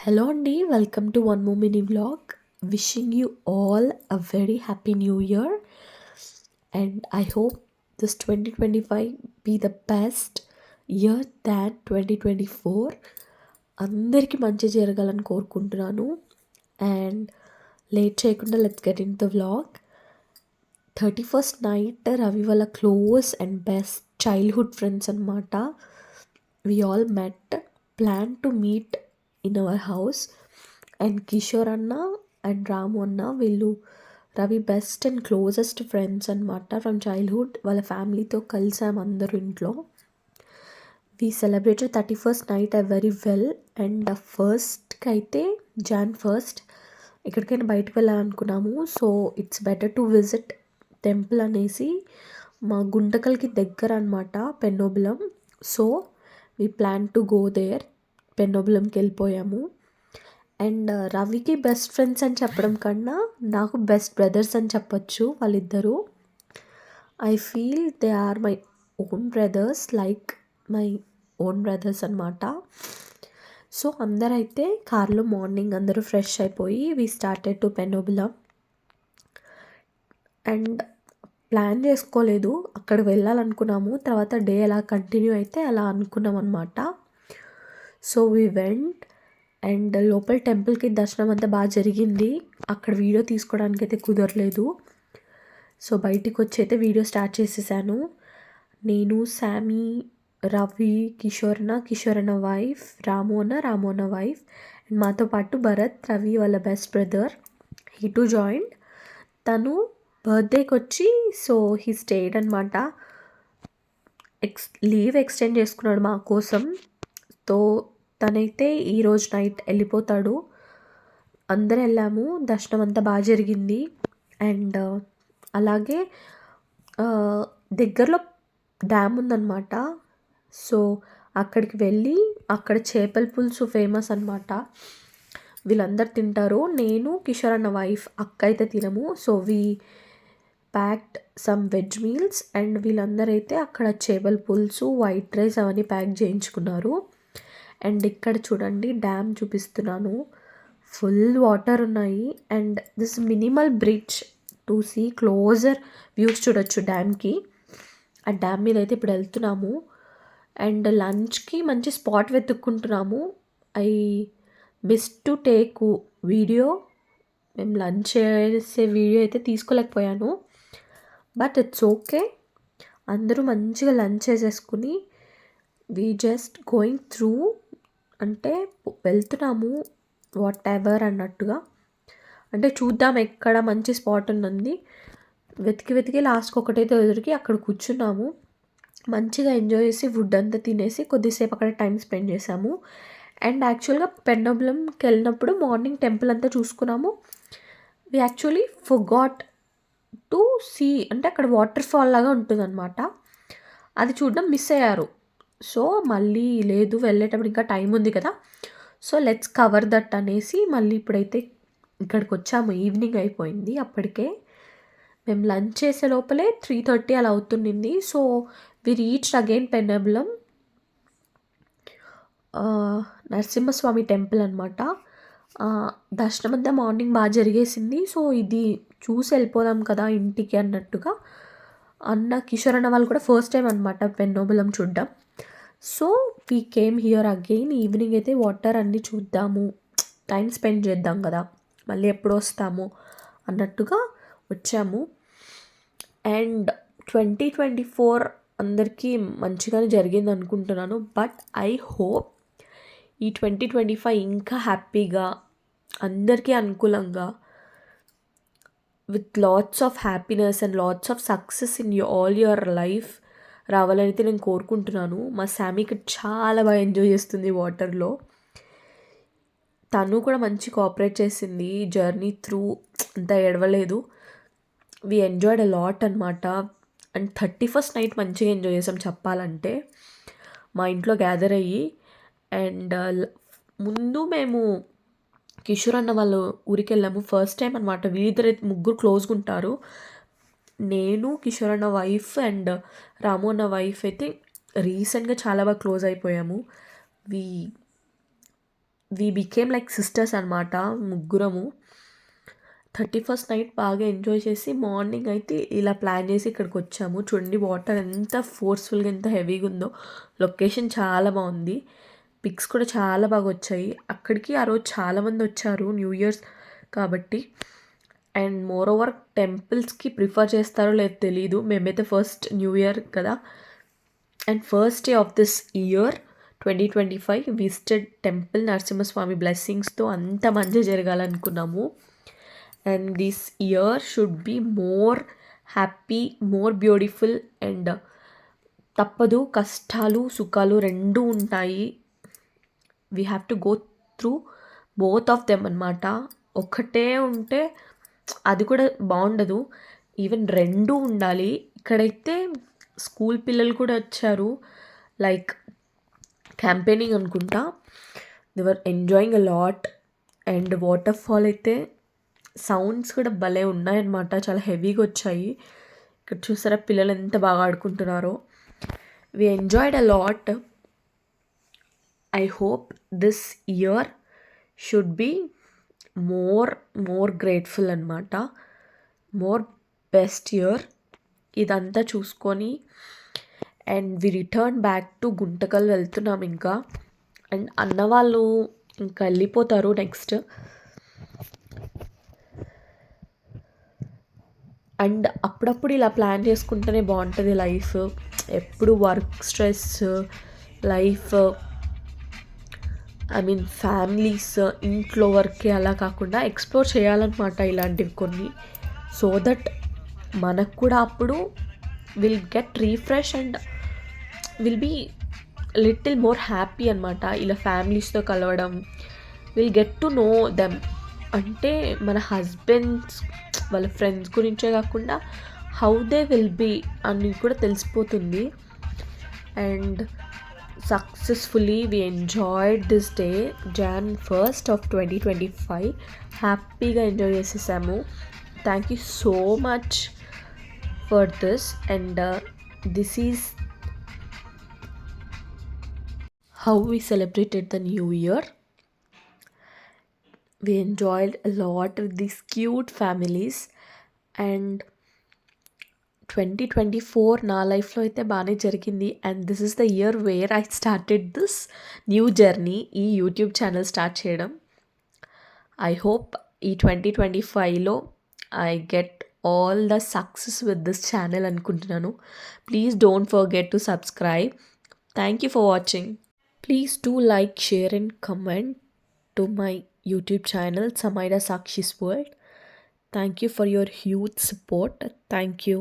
Hello అండి, welcome to one more mini vlog. Wishing you all a very happy new year and I hope this 2025 be the best year than 2024. అందరికీ మంచి జరగాలని కోరుకుంటున్నాను. And late చేయకుండా let's get in the vlog. 31st night Ravi వాళ్ళ close and best childhood friends అనమాట. We all met, plan to meet in our house. And Kishore అన్న and Ramu అన్న వీళ్ళు Ravi best and closest friends అనమాట ఫ్రమ్ చైల్డ్హుడ్. వాళ్ళ ఫ్యామిలీతో కలిసాము అందరూ ఇంట్లో. We celebrated 31st night very well. And ఫస్ట్కి అయితే Jan 1st ఎక్కడికైనా బయటకు వెళ్ళాలనుకున్నాము. So it's better to visit temple అనేసి, మా గుంటకల్కి దగ్గర అనమాట Pennobilam. So we plan to go there. పెన్నోబిలంకి వెళ్ళిపోయాము. అండ్ రవికి బెస్ట్ ఫ్రెండ్స్ అని చెప్పడం కన్నా నాకు బెస్ట్ బ్రదర్స్ అని చెప్పొచ్చు వాళ్ళిద్దరూ. I feel they are my own brothers, like my own brothers అనమాట. సో అందరైతే కార్లో మార్నింగ్ అందరూ ఫ్రెష్ అయిపోయి we started to Pennobilam. And plan చేసుకోలేదు, అక్కడ వెళ్ళాలనుకున్నాము. తర్వాత డే ఎలా కంటిన్యూ అయితే అలా అనుకున్నాం అనమాట. సో వీ వెంట్ అండ్ లోపల టెంపుల్కి దర్శనం అంతా బాగా జరిగింది. అక్కడ వీడియో తీసుకోవడానికి అయితే కుదరలేదు. సో బయటికి వచ్చి అయితే వీడియో స్టార్ట్ చేసేసాను. నేను, శామీ, రవి, కిషోర్ అన్న వైఫ్, రాము అన్న వైఫ్, అండ్ మాతో పాటు భరత్, రవి వాళ్ళ best brother, he to join. తను బర్త్డేకి వచ్చి సో హీ స్టేడ్ అనమాట. లీవ్ ఎక్స్టెండ్ చేసుకున్నాడు మా కోసం. తో తనైతే ఈరోజు నైట్ వెళ్ళిపోతాడు. అందరు వెళ్ళాము, దర్శనం అంతా బాగా జరిగింది. అండ్ అలాగే దగ్గరలో డ్యామ్ ఉందన్నమాట. సో అక్కడికి వెళ్ళి అక్కడ చేపల పులుసు ఫేమస్ అనమాట. వీళ్ళందరూ తింటారు. నేను, కిషోర్ అన్న వైఫ్, అక్క అయితే తినము. So we packed some veg meals and వీళ్ళందరూ అయితే అక్కడ చేపల పులుసు, వైట్ రైస్ అవన్నీ ప్యాక్ చేయించుకున్నారు. అండ్ ఇక్కడ చూడండి డ్యామ్ చూపిస్తున్నాను, ఫుల్ వాటర్ ఉన్నాయి. And this minimal bridge to see closer views చూడొచ్చు డ్యామ్కి. ఆ డ్యామ్ మీద అయితే ఇప్పుడు వెళ్తున్నాము. అండ్ లంచ్కి మంచి స్పాట్ వెతుక్కుంటున్నాము. I miss to take video. మేము లంచ్ చేసే వీడియో అయితే తీసుకోలేకపోయాను, బట్ ఇట్స్ ఓకే. అందరూ మంచిగా లంచ్ చేసేసుకుని వీ జస్ట్ గోయింగ్ త్రూ, అంటే వెళ్తున్నాము వాట్ ఎవర్ అన్నట్టుగా. అంటే చూద్దాం ఎక్కడ మంచి స్పాట్ ఉన్నది. వెతికి లాస్ట్కి ఒకటైతే ఎదురికి అక్కడ కూర్చున్నాము. మంచిగా ఎంజాయ్ చేసి ఫుడ్ అంతా తినేసి కొద్దిసేపు అక్కడ టైం స్పెండ్ చేసాము. అండ్ యాక్చువల్గా పెన్నోబిలంకి వెళ్ళినప్పుడు మార్నింగ్ టెంపుల్ అంతా చూసుకున్నాము. We actually forgot to see, అంటే అక్కడ వాటర్ ఫాల్ లాగా ఉంటుందన్నమాట, అది చూడడం మిస్ అయ్యారు. సో మళ్ళీ లేదు, వెళ్ళేటప్పుడు ఇంకా టైం ఉంది కదా, సో లెట్స్ కవర్ దట్ అనేసి మళ్ళీ ఇప్పుడైతే ఇక్కడికి వచ్చాము. ఈవినింగ్ అయిపోయింది అప్పటికే. మేము లంచ్ చేసే లోపలే 3:30 అలా అవుతుండింది. So we reached again Pennobilam, Narasimhaswamy temple అనమాట. దర్శనం అంతా మార్నింగ్ బాగా జరిగేసింది. సో ఇది చూసి వెళ్ళిపోదాం కదా ఇంటికి అన్నట్టుగా. కిషోర్ అన్న వాళ్ళు కూడా ఫస్ట్ టైం అనమాట పెన్నోబిలం చూడ్డం. So we came here again. Evening అయితే వాటర్ అన్నీ చూద్దాము, టైం స్పెండ్ చేద్దాం కదా, మళ్ళీ ఎప్పుడు వస్తాము అన్నట్టుగా వచ్చాము. అండ్ 2024 అందరికీ మంచిగానే జరిగింది అనుకుంటున్నాను. బట్ ఐ హోప్ ఈ 2025 ఇంకా హ్యాపీగా, అందరికీ అనుకూలంగా, with lots of happiness and lots of success in all your life రావాలని అయితే నేను కోరుకుంటున్నాను. మా శామీకి చాలా బాగా ఎంజాయ్ చేస్తుంది వాటర్లో. తను కూడా మంచి కోఆపరేట్ చేసింది జర్నీ త్రూ, అంత ఏడవలేదు. వి ఎంజాయ్డ్ అ లాట్ అనమాట. అండ్ 31st నైట్ మంచిగా ఎంజాయ్ చేసాం చెప్పాలంటే, మా ఇంట్లో గ్యాదర్ అయ్యి. అండ్ ముందు మేము కిషోర్ అన్న వాళ్ళు ఊరికి వెళ్ళాము, ఫస్ట్ టైం అనమాట. వీళ్ళిద్దరు ముగ్గురు క్లోజ్గా ఉంటారు. నేను, కిషోర్ అన్న వైఫ్ అండ్ రాము అన్న వైఫ్ అయితే రీసెంట్గా చాలా బాగా క్లోజ్ అయిపోయాము. We we became like sisters అనమాట ముగ్గురము. 31st నైట్ బాగా ఎంజాయ్ చేసి మార్నింగ్ అయితే ఇలా ప్లాన్ చేసి ఇక్కడికి వచ్చాము. చూడండి వాటర్ ఎంత ఫోర్స్ఫుల్గా ఎంత హెవీగా ఉందో. లొకేషన్ చాలా బాగుంది. పిక్స్ కూడా చాలా బాగా వచ్చాయి. అక్కడికి ఆ రోజు చాలామంది వచ్చారు న్యూ ఇయర్స్ కాబట్టి. అండ్ మోర్ ఓవర్ టెంపుల్స్కి ప్రిఫర్ చేస్తారో లేదో తెలీదు. మేమైతే ఫస్ట్ న్యూ ఇయర్ కదా and first day of this year 2025 visited temple. Narasimhaswamy బ్లెస్సింగ్స్తో అంత మంచి జరగాలనుకున్నాము. And this year should be more happy, more beautiful. And తప్పదు, కష్టాలు సుఖాలు రెండూ ఉంటాయి. We have to go through both of them అనమాట. ఒకటే ఉంటే అది కూడా బాగుండదు, ఈవెన్ రెండూ ఉండాలి. ఇక్కడైతే స్కూల్ పిల్లలు కూడా వచ్చారు, లైక్ క్యాంపెయినింగ్ అనుకుంటా. They were enjoying a lot. And water fall అయితే సౌండ్స్ కూడా భలే ఉన్నాయన్నమాట, చాలా హెవీగా వచ్చాయి. ఇక్కడ చూసారా పిల్లలు ఎంత బాగా ఆడుకుంటున్నారో. We enjoyed a lot. I hope this year should be more grateful అనమాట, మోర్ బెస్ట్ ఇయర్. ఇదంతా చూసుకొని and we return back to Guntakal వెళ్తున్నాం ఇంకా. అండ్ అన్న వాళ్ళు ఇంకా వెళ్ళిపోతారు నెక్స్ట్. అండ్ అప్పుడప్పుడు ఇలా ప్లాన్ చేసుకుంటేనే బాగుంటుంది లైఫ్. ఎప్పుడు work stress, life I mean families, ఇంట్లో వర్కే అలా కాకుండా ఎక్స్ప్లోర్ చేయాలన్నమాట ఇలాంటివి కొన్ని. సో దట్ మనకు కూడా అప్పుడు will get refresh and will be little more happy అనమాట. ఇలా ఫ్యామిలీస్తో కలవడం, will get to know them. అంటే మన హస్బెండ్స్ వాళ్ళ ఫ్రెండ్స్ గురించే కాకుండా హౌ దే విల్ బీ అని కూడా తెలిసిపోతుంది. And successfully we enjoyed this day Jan 1st of 2025. హ్యాపీగా ఎంజాయ్ చేసేసాము. Thank you so much for this. And this is how we celebrated the new year. We enjoyed a lot with these cute families. And 2024 నా లైఫ్లో అయితే బాగానే జరిగింది. And this is the year where I started this new journey, ఈ YouTube channel start చేయడం. I hope ఈ 2025లో I get all the success with this channel అనుకుంటున్నాను. Please don't forget to subscribe. Thank you for watching. Please do like, share and comment to my YouTube channel Samaira Sakshi's World. Thank you for your huge support. Thank you.